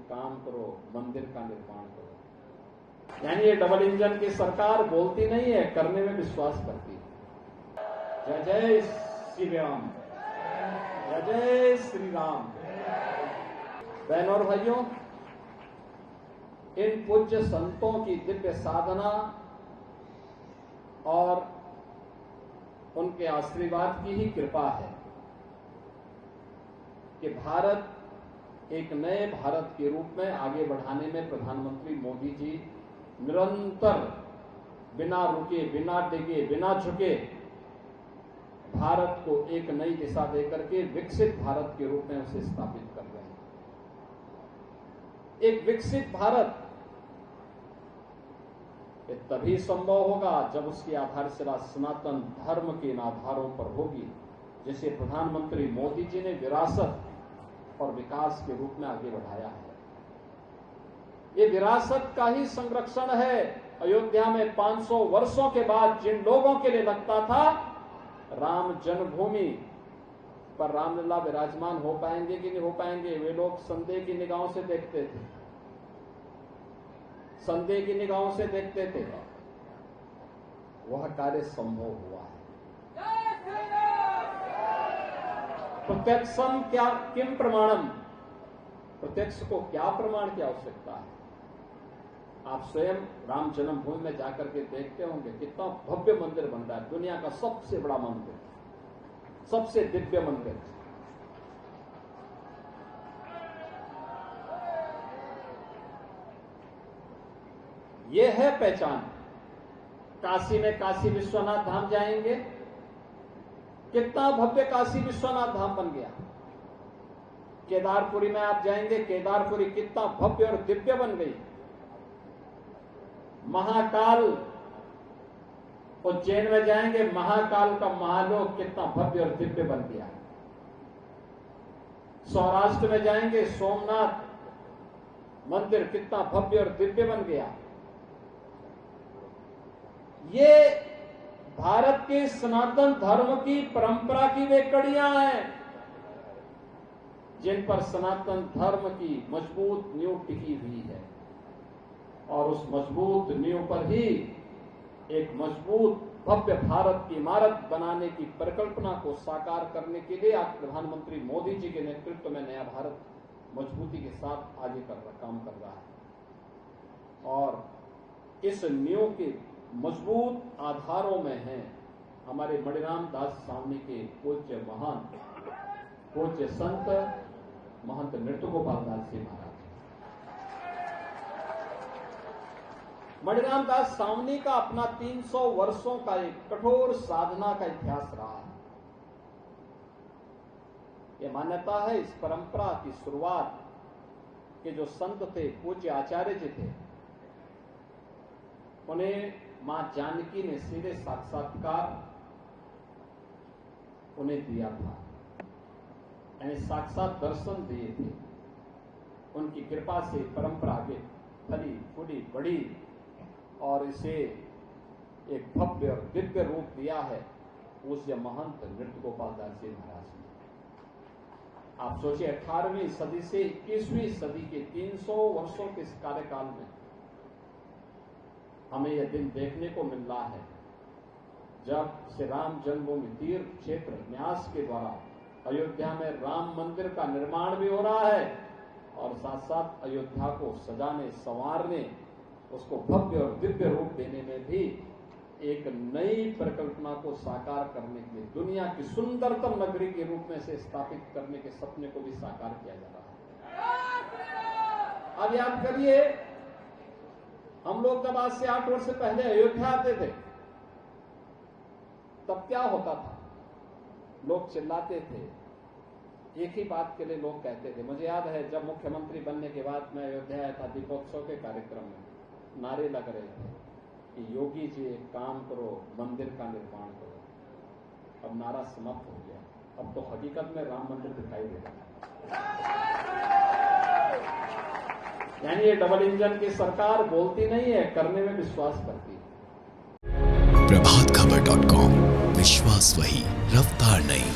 काम करो, मंदिर का निर्माण करो। यानी ये डबल इंजन की सरकार बोलती नहीं है, करने में विश्वास करती है। जय जय श्री राम, जय जय श्री राम। बहनों और भाइयों, इन पूज्य संतों की दिव्य साधना और उनके आशीर्वाद की ही कृपा है कि भारत एक नए भारत के रूप में आगे बढ़ाने में प्रधानमंत्री मोदी जी निरंतर बिना रुके, बिना डिगे, बिना झुके भारत को एक नई दिशा देकर के विकसित भारत के रूप में उसे स्थापित कर रहे हैं। एक विकसित भारत ये तभी संभव होगा जब उसकी आधारशिला सनातन धर्म के आधारों पर होगी, जिसे प्रधानमंत्री मोदी जी ने विरासत और विकास के रूप में आगे बढ़ाया है। ये विरासत का ही संरक्षण है। अयोध्या में 500 वर्षों के बाद जिन लोगों के लिए लगता था राम जन्मभूमि पर रामलला विराजमान हो पाएंगे कि नहीं हो पाएंगे, वे लोग संदेह की निगाहों से देखते थे, संदेह की निगाहों से देखते थे। वह कार्य संभव हुआ है। प्रत्यक्षम क्या किम प्रमाणम, प्रत्यक्ष को क्या प्रमाण की आवश्यकता है। आप स्वयं राम जन्मभूमि में जाकर के देखते होंगे कितना भव्य मंदिर बन रहा है, दुनिया का सबसे बड़ा मंदिर, सबसे दिव्य मंदिर। ये है पहचान। काशी में काशी विश्वनाथ धाम जाएंगे, कितना भव्य काशी विश्वनाथ धाम बन गया। केदारपुरी में आप जाएंगे, केदारपुरी कितना भव्य और दिव्य बन गई। महाकाल उज्जैन में जाएंगे, महाकाल का महालोक कितना भव्य और दिव्य बन गया। सौराष्ट्र में जाएंगे, सोमनाथ मंदिर कितना भव्य और दिव्य बन गया। ये भारत के सनातन धर्म की परंपरा की वे कड़ियां हैं जिन पर सनातन धर्म की मजबूत नींव टिकी हुई है, और उस मजबूत नींव पर ही एक मजबूत भव्य भारत की इमारत बनाने की परिकल्पना को साकार करने के लिए आज प्रधानमंत्री मोदी जी के नेतृत्व में नया भारत मजबूती के साथ आगे काम कर रहा है। और इस नींव के मजबूत आधारों में हैं हमारे मणिराम दास सावनी के पूज्य महान पूज्य संत महंत नृत्यगोपाल दास जी महाराज। मणिराम दास सावनी का अपना 300 वर्षों का एक कठोर साधना का इतिहास रहा है। यह मान्यता है, इस परंपरा की शुरुआत के जो संत थे, पूज्य आचार्य जी थे, उन्हें मां जानकी ने सीधे साक्षात्कार उन्हें दिया था, यानी साक्षात दर्शन दिए थे। उनकी कृपा से परंपरा आगे फली फूली बढ़ी और इसे एक भव्य और दिव्य रूप दिया है पूज्य महंत नृत्यगोपाल दास जी महाराज ने। आप सोचिए 18वीं सदी से 21वीं सदी के 300 वर्षों के इस कार्यकाल में हमें यह दिन देखने को मिल रहा है जब श्री राम जन्मभूमि तीर्थ क्षेत्र न्यास के द्वारा अयोध्या में राम मंदिर का निर्माण भी हो रहा है और साथ साथ अयोध्या को सजाने संवारने, उसको भव्य और दिव्य रूप देने में भी एक नई परिकल्पना को साकार करने के लिए दुनिया की सुंदरतम नगरी के रूप में से स्थापित करने के सपने को भी साकार किया जा रहा है। अब याद करिए, हम लोग जब आज से 8 वर्ष पहले अयोध्या आते थे तब क्या होता था, लोग चिल्लाते थे, एक ही बात के लिए लोग कहते थे। मुझे याद है जब मुख्यमंत्री बनने के बाद मैं अयोध्या आया था, दीपोत्सव के कार्यक्रम में नारे लग रहे थे कि योगी जी एक काम करो, मंदिर का निर्माण करो। अब नारा समाप्त हो गया, अब तो हकीकत में राम मंदिर दिखाई दे रहा है। यानी ये डबल इंजन की सरकार बोलती नहीं है, करने में विश्वास करती है। प्रभातखबर.com, विश्वास वही, रफ्तार नहीं।